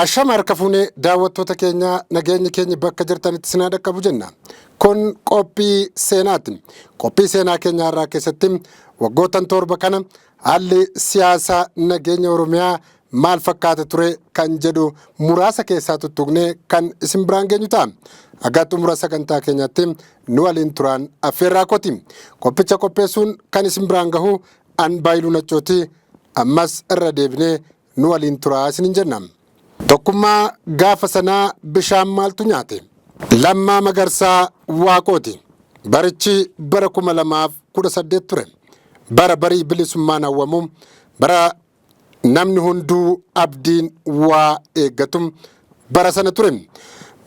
Ashama harka fuunee daawwattoota keenya nageenyi keenya bakka jirtanitti sinaa dhaqqabu jenna. Kun qophii seenaati. Qophii seenaa keenya irraa keessatti waggootan torba kana haalli siyaasaa nageenya Oromiyaa maal fakkaata ture kan jedhu muraasa keessaa tuttuqnee kan isin biraan geenyu ta'a. Akka xumura sagantaa keenyatti nu waliin turan affeerraa kooti. Qophicha qopheessuun kan isin biraan gahu an baay'iluu nachooti. Ammas irra deebinee nu waliin turaa isinin jenna. Tokkummaa gaafa sanaa bishaan maaltu nyaate? Lammaa Magarsaa Waaqooti. Barichi bara 2018 ture. Bara barii bilisummaan hawwamu, bara namni hunduu abdiin waa eeggatu bara sana ture.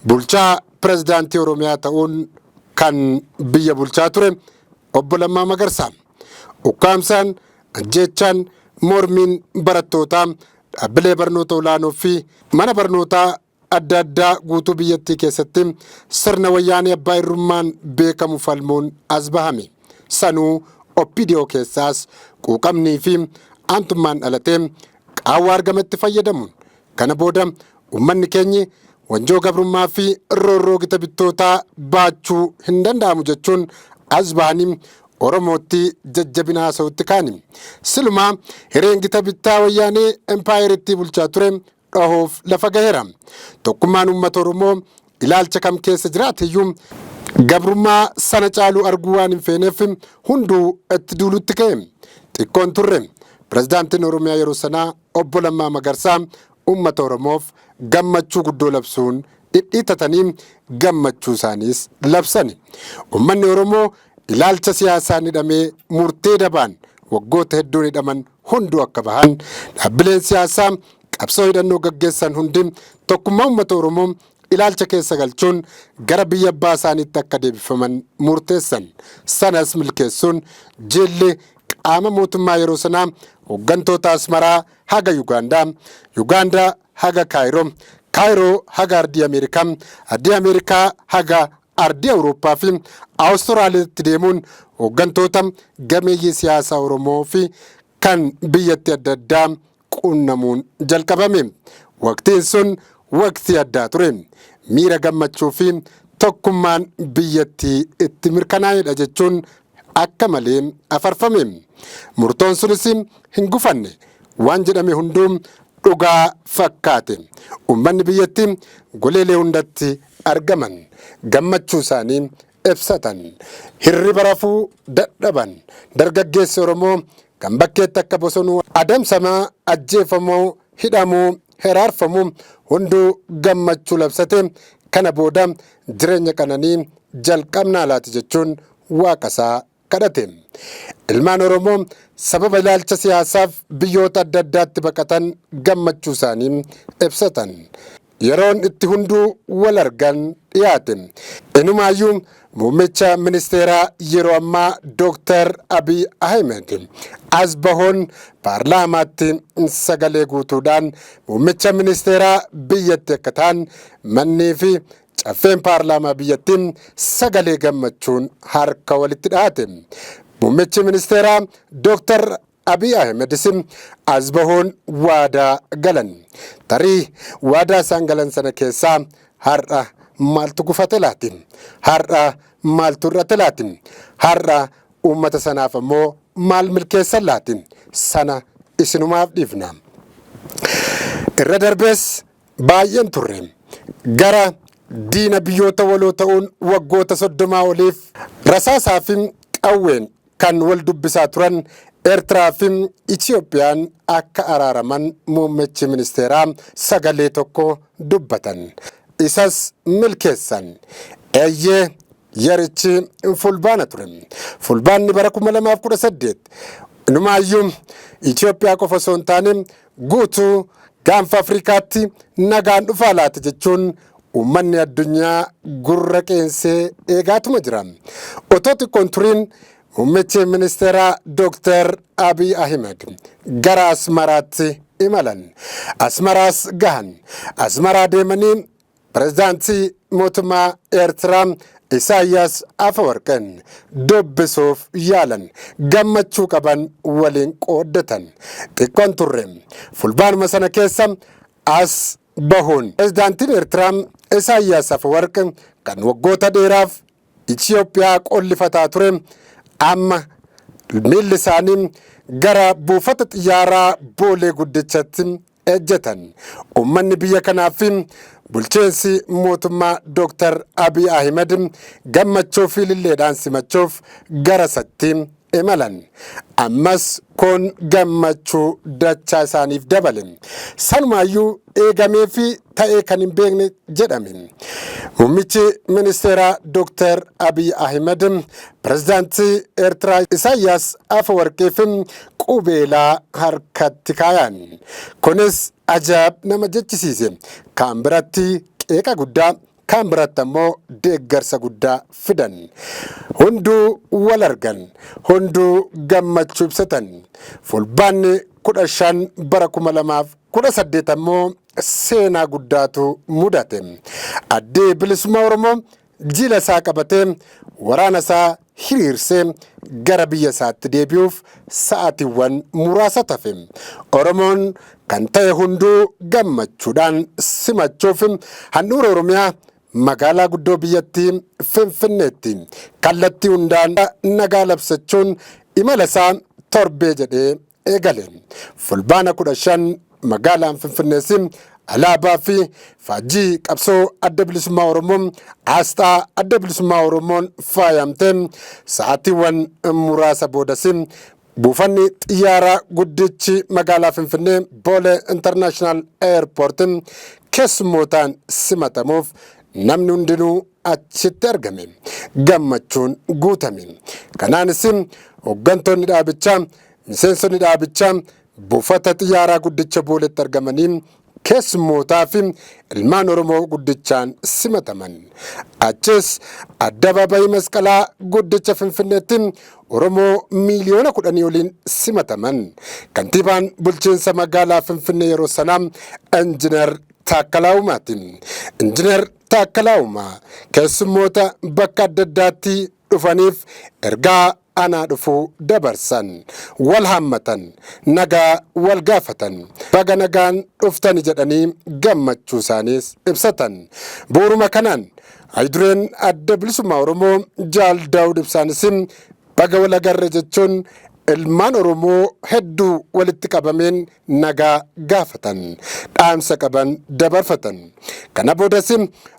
Bulchaa pirezidaantii Oromiyaa ta'uun kan biyya bulchaa ture obbo Lammaa Magarsaa. Ukkaamsaan, ajjeechaan, mormiin barattootaa, dhaabbilee barnoota olaanoo fi mana barnootaa adda addaa guutuu biyyattii keessatti sirna wayyaanee abbaa irrummaan beekamu falmuun as bahame. Sanuu OPDO keessaas quuqamnii fi aantummaan dhalatee qaawwa argametti fayyadamuun kana booda uummanni keenyi wanjoo gabrummaa fi roorroo gita bittootaa baachuu hin danda'amu jechuun as bahanii Oromootti jajjabina haasa'utti kaani. Silumaa hireen gita bittaa wayyaanee empaayerittii bulchaa ture dhahoof lafa gaheera. Tokkummaan uummata Oromoo ilaalcha kam keessa jiraateyyuu gabrummaa sana caaluu arguu waan hin feeneef hunduu itti duulutti ka'e. Xiqqoon turre pirezidaantiin Oromiyaa yeroo sanaa obbo Lammaa Magarsaa uummata Oromoof gammachuu guddoo labsuun dhidhiitatanii gammachuu isaaniis labsani. Uummanni Oromoo ilaalcha siyaasaan hidhamee murtee dabaan waggoota hedduun hidhaman hunduu akka bahan dhaabbileen siyaasaa qabsoo hidhannoo gaggeessan hundi tokkummaa uummata Oromoo ilaalcha keessa galchuun gara biyya abbaa isaaniitti akka deebifaman murteessan. Sanas milkeessuun jilli qaama mootummaa yeroo sanaa hooggantoota Asmaraa haga Yugaandaa, Yugaandaa haga Kaayiroo haga ardii Ameerikaa, ardii Ameerikaa haga ardii Awurooppaa fi Awustiraaliyaatti deemuun hooggantoota gameeyyii siyaasaa Oromoo fi kan biyyatti adda addaa qunnamuun jalqabame. Waqtiin sun waqtii addaa ture. Miira gammachuu fi tokkummaan biyyattii itti mirkanaa'edha jechuun akka malee afarfame. Murtoon sunis hin gufanne. Waan jedhame hunduu dhugaa fakkaate. Uummanni biyyattii goleelee hundatti argaman. Gammachuu isaanii ibsatan. Hirriba rafuu dadhaban. Dargaggeessi Oromoo kan bakkeetti akka bosonuu adamsamaa, ajjeefamuu, hidhamuu, hiraarfamuu hunduu gammachuu labsate. Kana booda jireenya qananii jalqabnaa laati jechuun waaqasaa kadhate. Ilmaan Oromoo sababa ilaalcha siyaasaaf biyyoota adda addaatti baqatan gammachuu isaanii ibsatan. Yeroon itti hunduu wal argan dhiyaate. Inumaayyuu muummicha ministeeraa yeroo ammaa Dr. Abiy Ahmed as bahoon paarlaamaatti sagalee guutuudhaan muummicha ministeeraa biyyatti akka ta'an mannii fi caffeen paarlaamaa biyyattiin sagalee gammachuun harka walitti dhaate. Muummichi ministeeraa Dr. Abiy Ahmed as bahoon waadaa galan. Tarii waadaa isaan galan sana keessaa har'a maaltu gufate laati? Har'a maaltu irratti laati? Har'a uummata sanaaf ammoo maal milkeessan laati? Sana isinumaaf dhiifna. Irra darbees baay'een turre. Gara diina biyyoota waloo ta'uun waggoota 30 oliif rasaasaa fi qawween kan wal dubbisaa turan Eertiraa fi Itiyoophiyaan akka araaraman muummichi ministeeraa sagalee tokko dubbatan. Isas milkeessan. Eeyyee yerichi fulbaana ture. Fulbaanni bara 2018 inumaayyuu Itiyoophiyaa qofa osoo hin taane guutuu gaanfa Afrikaatti nagaan dhufaa laata jechuun uummanni addunyaa gurra qeensee eegaatuma jira. Otoo xiqqoon turiin muummichi ministeeraa Dr. Abiy Ahmed gara Asmaraatti imalan. Asmaraas gahan. Asmaraa deemanii pirezidaantii mootummaa Eertiraa Isaayyaas Afeworqin dubbisuuf yaalan. Gammachuu qaban waliin qooddatan. Xiqqoon turre. Fulbaanuma sana keessa as bahuun pirezidaantiin Eertiraa Isaayyaas Afeworqi kan waggoota dheeraaf Itoophiyaa qollifataa ture amma miilli isaanii gara buufata xiyyaaraa Boolee guddichatti ejjetan. Uummanni biyya kanaaf bulchiinsi mootummaa Dr. Abiy Ahmed gammachuu fi ililleedhaan simachuuf gara isaatti imalan. Ammas kun gammachuu dachaa isaaniif dabale. Sanumaayyuu eegamee fi ta'ee kan hin beekne jedhame. Muummichi ministeeraa Dr. Abiy Ahmed pirezidaantii Eertiraa Isaayyaas Afeworqiif qubeelaa harkatti kaayan. Kunis ajaa'ib nama jechisiise. Kaan biratti qeeqa guddaa, kaan biratti ammoo deeggarsa guddaa fidan. Hunduu wal argan, hunduu gammachuu ibsatan. Fulbaanni 15 bara 2018 ammoo seenaa guddaatu mudate. Addi bilisummaa Oromoo jila isaa qabatee waraana isaa hiriirsee gara biyya isaatti deebi'uuf sa'aatiiwwan muraasa tafe. Oromoon kan ta'e hunduu gammachuudhaan simachuuf handhuura Oromiyaa magaalaa guddoo biyyattii Finfinneetti kallattii hundaan nagaa labsachuun imala isaa torbee jedhee eegale. Fulbaana 15 magaalaan Finfinnees alaabaa fi faajjii qabsoo adda bilisummaa Oromoo asxaa adda bilisummaa Oromoon faayamtee sa'aatiiwwan muraasa boodas buufanni xiyyaaraa guddichi magaalaa Finfinnee Boolee International Airport keessummootaan simatamuuf namni hundinuu achitti argame. Gammachuun guutame. Kanaanis hooggantoonni dhaabichaa, miseensonni dhaabichaa buufata xiyyaaraa guddicha Booleetti argamanii keessummootaa fi ilmaan Oromoo guddichaan simataman. Achis addabaabayii masqalaa guddicha Finfinneetti Oromoo miliyoona 10 oliin simataman. Kantiibaan bulchiinsa magaalaa Finfinnee yeroo sanaa Injiinar Taakkalaa Uumaati. Injiinar Taakkalaa Uumaa keessummoota bakka adda addaatti dhufaniif ergaa anaa dhufuu dabarsan, wal hammatan, nagaa wal gaafatan, baga nagaan dhuftani jedhanii gammachuu isaaniis ibsatan. Bu'uuruma kanaan haydureen adda bilisummaa Oromoo Jaal Daawud Ibsaanis baga wal agarre jechuun ilmaan Oromoo hedduu walitti qabameen nagaa gaafatan, dhaamsa qaban dabarfatan. Kana boodas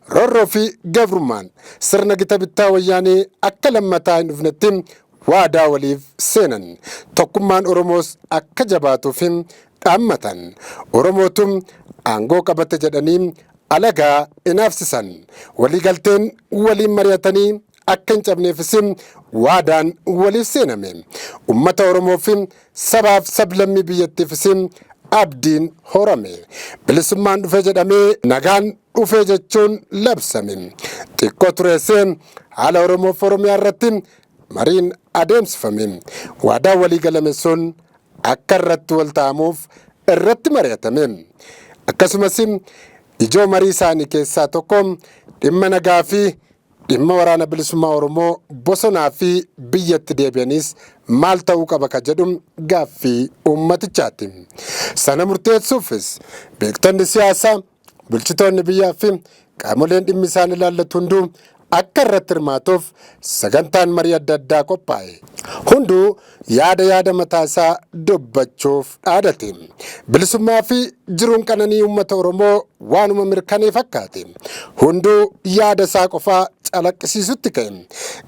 roorroo fi gabrummaan sirna gita bittaa wayyaanee akka lammataa hin dhufnetti waadaa waliif seenan. Tokkummaan Oromoos akka jabaatuuf dhaammatan. Oromootum aangoo qabate jedhanii alagaa inaafsisan. Waliigalteen waliin mari'atanii akka hin cabneefis waadaan waliif seename. Ummata Oromoof sabaaf sablammii biyyattiifis abdiin horame. Bilisummaan dhufe jedhamee nagaan dhufe jechuun labsame. Xiqqoo tureessee haala Oromoof Oromiyaa irratti mariin adeemsifame. Waadaa walii galame sun akka irratti wal ta'amuuf irratti mari'atame. Akkasumas ijoo marii isaanii keessaa tokko dhimma nagaa fi dhimma waraana bilisummaa Oromoo bosonaa fi biyyatti deebi'anis maal ta'uu qaba ka jedhu gaaffii ummatichaati. Sana murteessuufis beektonni siyaasaa, bulchitoonni biyyaa fi qaamoleen dhimmi isaan ilaallatu hunduu akka irratti hirmaatuuf sagantaan marii adda addaa qophaa'e. Hunduu yaada mataa isaa dubbachuuf dhaadate. Bilisummaa fi jiruun qananii uummata Oromoo waanuma mirkanee fakkaate. Hunduu yaada isaa qofaa calaqqisiisutti ka'e.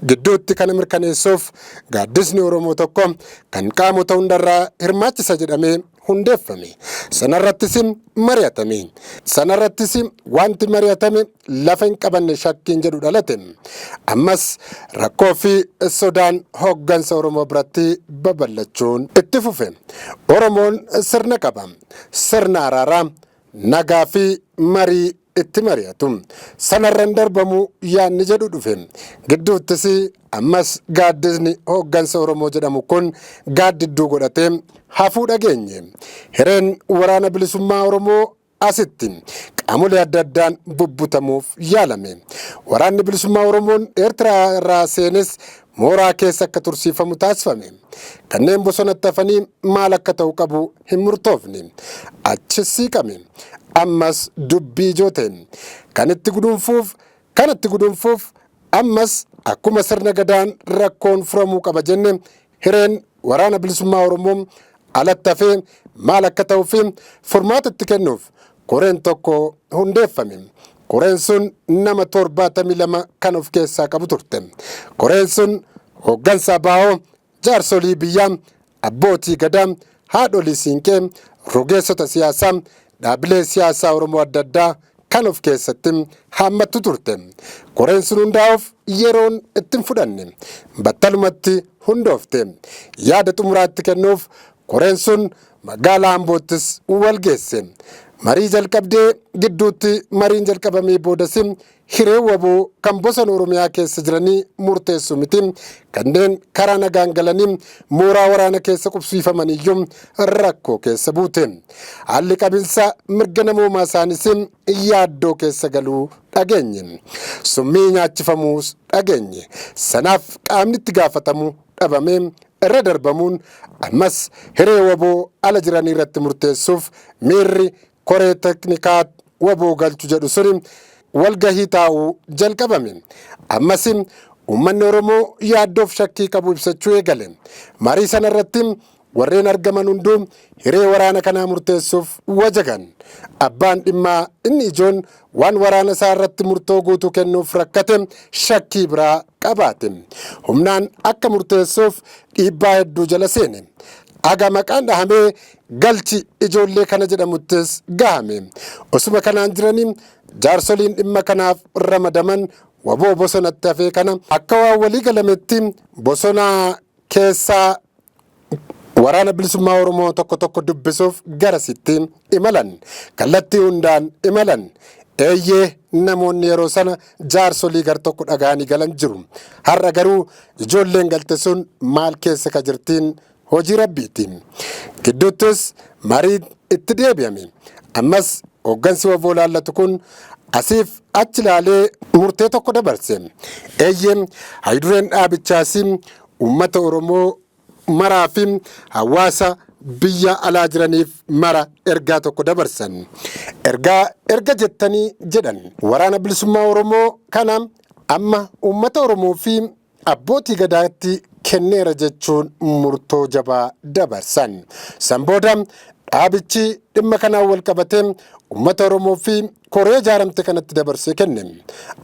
Gidduutti kana mirkaneessuuf gaaddisni Oromoo tokko kan qaamota hundarraa hirmaachisa jedhamee hundeeffame. Sanarrattis mari'atame. Sanarrattis wanti mari'atame lafa hin qabanne shakkiin jedhu dhalate. Ammas rakkoo fi sodaan hooggansa Oromoo biratti babal'achuun itti fufe. Oromoon sirna qaba. Sirna araaraa, nagaa fi marii itti mari'atu. Sanarran darbamu yaanni jedhu dhufe. Gidduuttis ammas gaaddisni hooggansa Oromoo jedhamu kun gaaddidduu godhatee hafuu dhageenye. Hireen waraana bilisummaa Oromoo asitti qaamolee adda addaan bubbutamuuf yaalame. Waraanni bilisummaa Oromoon Eertiraa irraa seenes mooraa keessa akka tursiifamu taasifame. Kanneen bosonatti hafanii maal akka ta'u qabu hin murtoofne. Achi siiqame. Ammas dubbii ijoo ta'e. Kanatti gudunfuuf ammas akkuma sirna gadaan rakkoon furamuu qaba jenne hireen waraana bilisummaa Oromoo alatti hafee maal akka ta'uu fi furmaata itti kennuuf koreen tokko hundeeffame. Koreen sun nama 72 kan of keessaa qabu turte. Koreen sun hooggansa ABO, jaarsolii biyyaa, abbootii gadaa, haadholii siinqee, rogeessota siyaasaa, dhaabbilee siyaasaa Oromoo adda addaa kan of keessatti haammattu turte. Koreen sun hundaa'uuf yeroon ittiin fudhanne battalumatti hundoofte. Yaada xumuraatti kennuuf koreen sun magaalaa Amboottis wal geesse. Marii jalqabdee gidduutti mariin jalqabamee boodas hiree waboo kan bosona Oromiyaa keessa jiranii murteessu miti. Kanneen karaa nagaan galanii mooraa waraana keessa qubsiifamaniyyuu rakkoo keessa buute. Haalli qabinsa mirga namoomaa isaanis yaaddoo keessa galuu dhageenye. Summii nyaachifamuus dhageenye. Sanaaf qaamni itti gaafatamu dhabamee irra darbamuun ammas hiree waboo ala jiranii irratti murteessuuf miirri koree teknikaa waboo galchu jedhu suni walgahii taa'uu jalqabame. Ammas uummanni Oromoo yaaddoof shakkii qabu ibsachuu eegale. Marii sana irratti warreen argaman hunduu hiree waraana kanaa murteessuuf wajagan. Abbaan dhimmaa inni ijoon waan waraana isaa irratti murtoo guutuu kennuuf rakkate shakkii biraa qabaate. Humnaan akka murteessuuf dhiibbaa hedduu jala seene. Aga maqaan dhahamee galchi ijoollee kana jedhamuttis gahame. Osuma kanaan jiranii jaarsoliin dhimma kanaaf ramadaman waboo bosonatti hafee kana akka waan walii galametti bosona keessaa waraana bilisummaa Oromoo tokko dubbisuuf garasitti imalan. Kallattii hundaan imalan. Eeyyee namoonni yeroo sana jaarsolii gar tokko dhagaanii galan jiru. Har'a garuu ijoolleen galte sun maal keessa ka jirtiin hojii rabbiiti. Gidduuttis marii itti deebi'ame. Ammas hooggansi waboo laallatu kun asiif achi ilaalee murtee tokko dabarse. Eeyyee haydureen dhaabichaas uummata Oromoo maraa fi hawaasa biyya alaa jiraniif mara ergaa tokko dabarsan. Erga jettanii jedhan waraana bilisummaa Oromoo kana amma uummata Oromoo fi abbootii gadaatti kenneera jechuun murtoo jabaa dabarsan. San booda dhaabichi dhimma kanaan wal qabatee uummata Oromoo fi koree ijaaramte kanatti dabarsee kenne.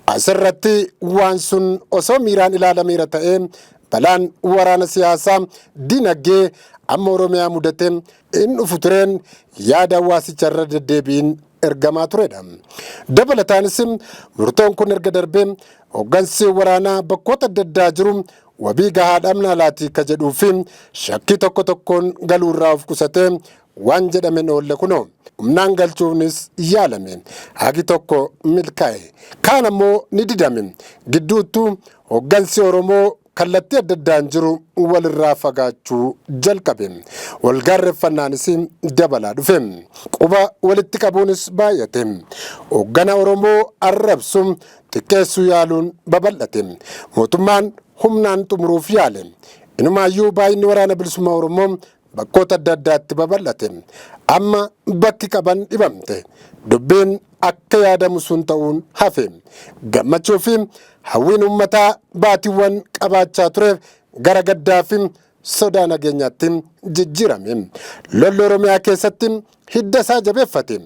Asirratti waan sun osoo miiraan ilaalameera ta'ee balaan waraana siyaasaa dinagdee amma Oromiyaa mudatee in dhufu tureen yaada hawaasicharra deddeebiin ergamaa turedha. Dabalataanis murtoon kun erga darbee hooggansi waraanaa bakkoota adda addaa jiru wabii gahaa dhabnaa laatii ka jedhuu fi shakkii tokkoon galuurraa of qusatee waan jedhameen oolle kunoo humnaan galchuufnis yaalame. Hagi tokko milkaa'e. Kaan ammoo ni didame. Gidduuttuu hooggansi Oromoo kallattii adda addaan jiru walirraa fagaachuu jalqabe. Walgaarreeffannaanis dabalaa dhufe. Quba walitti qabuunis baay'ate. Hooggana Oromoo arrabsu xiqqeessuu yaaluun babal'ate. Mootummaan humnaan xumuruuf yaale. Inumaayyuu baay'inni waraana bilisummaa Oromoo bakkoota adda addaatti babal'ate. Amma bakki qaban dhibamte. Dubbiin akka yaadamu sun ta'uun hafe. Gammachuu fi hawwiin uummataa baatiiwwan qabaachaa tureef gara gaddaa fi sodaa nageenyaatti jijjiirame. Lolli Oromiyaa keessatti hidda isaa jabeeffate.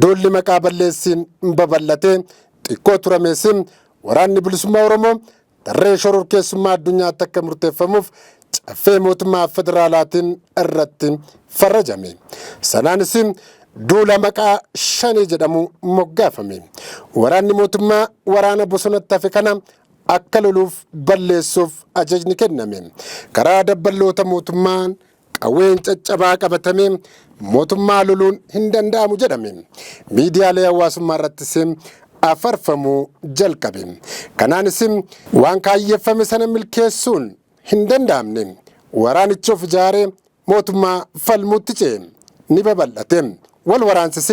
Duulli maqaa balleessiin babal'ate. Xiqqoo turames waraanni bilisummaa Oromoo tarree shororkeessummaa addunyaatti akka murteeffamuuf caffee mootummaa federaalaatiin irratti farrajame. Sanaanis duula maqaa shanii jedhamu moggaafame. Waraanni mootummaa waraana bosonatti hafe kana akka loluuf balleessuuf ajajni kenname. Karaa dabballoota mootummaan qawween caccabaa qabatame mootummaa loluun hin danda'amu jedhame. Miidiyaalee hawaasummaa irrattis afarfamuu jalqabe. Kanaanis waan kaayyeeffame sana milkeessuun hin danda'amne. Waraanichi of ijaaree mootummaa falmuutti ce'e. Ni babal'ate. Wal waraansis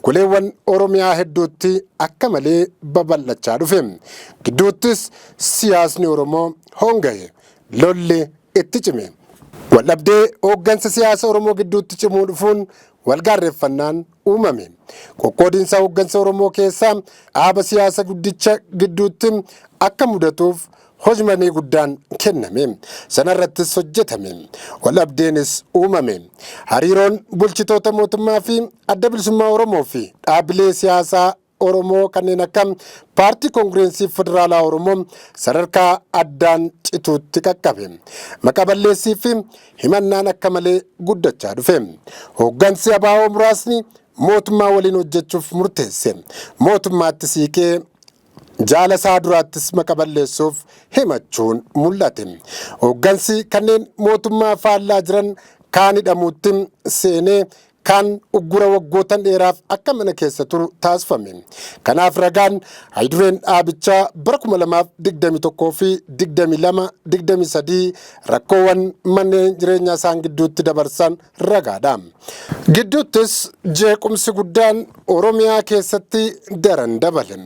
goleewwan Oromiyaa hedduutti akka malee babal'achaa dhufe. Gidduuttis siyaasni Oromoo hongaye lolli itti cime. Waldhabdee hooggansa siyaasa Oromoo gidduutti cimuu dhufuun walgaarreeffannaan uumame. Qoqqoodiinsa hooggansa Oromoo keessaa dhaaba siyaasa guddicha gidduutti akka mudatuuf hojmanii guddaan kenname. Sanarrattis hojjetame. Waldhabdeenis uumame. Hariiroon bulchitoota mootummaa fi adda bilisummaa Oromoo fi dhaabilee siyaasaa Oromoo kanneen akka paartii koongirensii federaalaa Oromoo sadarkaa addaan cituutti qaqqabe. Maqaballeessii fi himannaan akka malee guddachaa dhufe. Hooggansi ABO muraasni mootummaa waliin hojjechuuf murteesse. Mootummaatti siiqee jaala isaa duraattis maqaballeessuuf himachuun mul'ate. Hooggansi kanneen mootummaa faallaa jiran kaan hidhamuutti seenee kan uggura waggootan dheeraaf akka mana keessa turu taasifame. Kanaaf ragaan haydureen dhaabichaa bara 2021 fi 22-23 rakkoowwan manneen jireenyaa isaan gidduutti dabarsan ragaadha. Gidduuttis jeequmsi guddaan Oromiyaa keessatti daran dabale.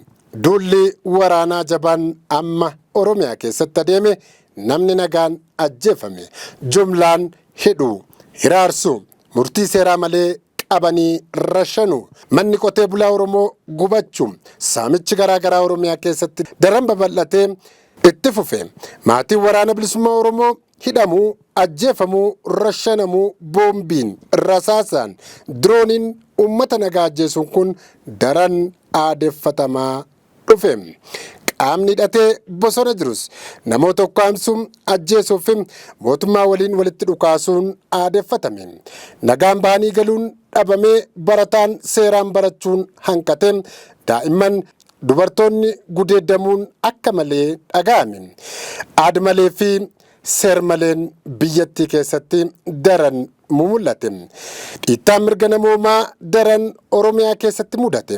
Duulli waraanaa jabaan amma Oromiyaa keessatti adeeme namni nagaan ajjeefame. Jumlaan hidhu, hiraarsu, murtii seeraa malee qabanii rashanu, manni qotee bulaa Oromoo gubachuu, saamichi garaagaraa Oromiyaa keessatti daran babal'atee itti fufe. Maatiin waraana bilisummaa Oromoo hidhamuu, ajjeefamuu, rashanamuu, boombiin, rasaasaan, dirooniin uummata nagaa ajjeesuun kun daran aadeffatamaa dhufe. Qaamni hidhatee bosona jirus namoota ukkaamsuun ajjeesuuf mootummaa waliin walitti dhukaasuun aadeffatame. Nagaan bahanii galuun dhabamee barataan seeraan barachuun hanqate. Daa'imman dubartoonni gudeeddamuun akka malee dhaga'ame. Aad malee fi seer maleen biyyattii keessatti daran mul'ate. Dhiittaan mirga namoomaa daran Oromiyaa keessatti mudate.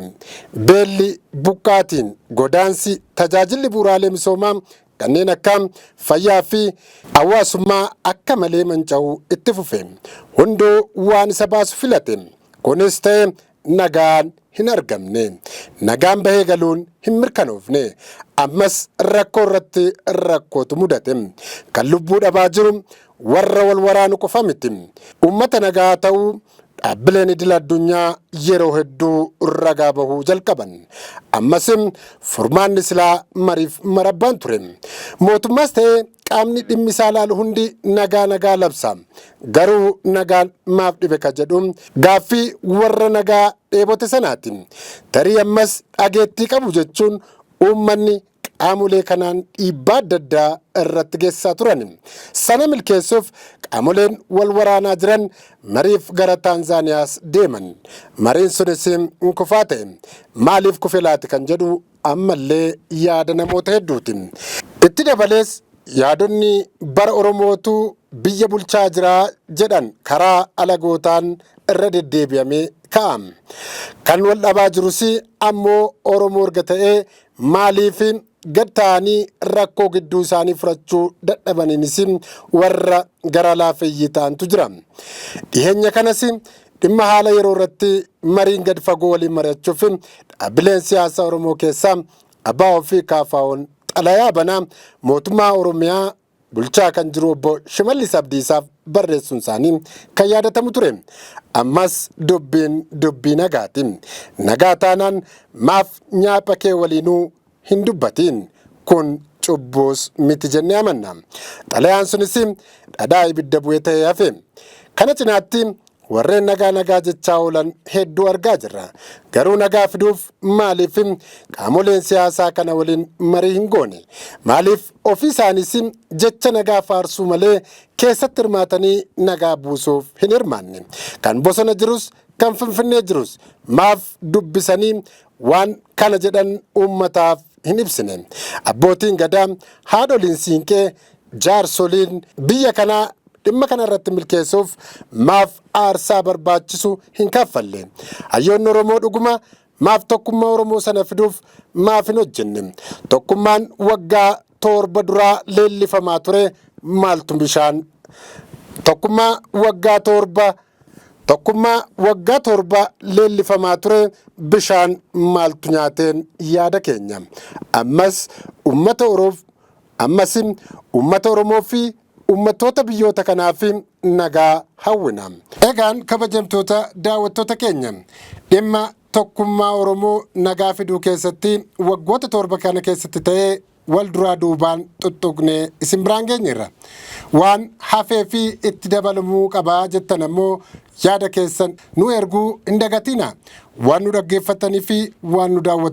Beelli, buqqaatiin, godaansi, tajaajilli bu'uuraalee misoomaa kanneen akka fayyaa fi hawaasummaa akka malee manca'uu itti fufe. Hunduu waan isa baasu filate. Kunis ta'e nagaan hin argamne. Nagaan bahee galuun hin mirkanoofne. Ammas rakkoo irratti rakkootu mudate. Kan lubbuu dhabaa jiru warra wal waraanu qofa miti. Uummata nagaa ta'uu dhaabbileen idil addunyaa yeroo hedduu ragaa bahuu jalqaban. Ammas furmaanni silaa mariif marabbaan ture. Mootummaas ta'ee qaamni dhimmi isaa laalu hundi nagaa labsa. Garuu nagaan maaf dhibe ka jedhu gaaffii warra nagaa dheebote sanaati. Tarii ammas dhageettii qabu jechuun uummanni qaamolee kanaan dhiibbaa adda addaa irratti geessisaa turan. Sana milkeessuuf qaamoleen wal waraanaa jiran mariif gara Taanzaaniyaas deeman. Mariin sunis kufaa ta'e. Maaliif kufe laati kan jedhu ammallee yaada namoota hedduuti. Itti dabalees yaadonni bara Oromootu biyya bulchaa jira jedhan karaa alagootaan irra deddeebi'amee ka'am. Kan wal dhabaa jirus ammoo Oromoo erga ta'ee maaliif gad ta'anii rakkoo gidduu isaanii furachuu dadhabaniinis warra gara laafeeyyii ta'antu jira. Dhiheenya kanas dhimma haala yeroo irratti mariin gad fagoo waliin mari'achuuf dhaabbileen siyaasaa Oromoo keessaa ABO fi KFO'n xalayaa banaa mootummaa Oromiyaa bulchaa kan jiru obbo Shimallis Abdiisaaf barreessuun isaanii kan yaadatamu ture. Ammas dubbii nagaati. Nagaa taanaan maaf nyaapha kee waliinuu hin dubbatiin. Kun cubbuus miti jennee amanna. Xalayaan sunis dhadhaa ibidda bu'ee ta'ee hafe. Kana cinaatti warreen nagaa jechaa oolan hedduu argaa jirra. Garuu nagaa fiduuf maaliif qaamoleen siyaasaa kana waliin marii hin goone? Maaliif ofii isaaniis jecha nagaa faarsuu malee keessatti hirmaatanii nagaa buusuuf hin hirmaanne? Kan bosona jirus kan Finfinnee jirus maaf dubbisanii waan kana jedhan uummataaf hin ibsine? Abbootiin gadaa, haadholiin siinqee, jaarsoliin biyya kanaa dhimma kana irratti milkeessuuf maaf aarsaa barbaachisu hin kaffalle? Hayyoonni Oromoo dhuguma maaf tokkummaa Oromoo sana fiduuf maaf hin hojjenne? Tokkummaan waggaa 7 duraa leellifamaa ture maaltu bishaan? Tokkummaa waggaa 7 tokkummaa waggaa torba leellifamaa ture bishaan maaltu nyaateen yaada keenya. Ammas uummata Oromoo fi uummattoota biyyoota kanaaf nagaa hawwina. Egaan kabajamtoota daawwattoota keenya dhimma tokkummaa Oromoo nagaa fiduu keessatti waggoota torba kana keessatti ta'ee wal duraa duubaan tuttuqnee isin biraan geenyeerra. Waan hafee fi itti dabalamuu qabaa jettan ammoo yaada keessan nu erguu hin dagatina. Waan nu dhaggeeffatanii fi waan nu daawwatan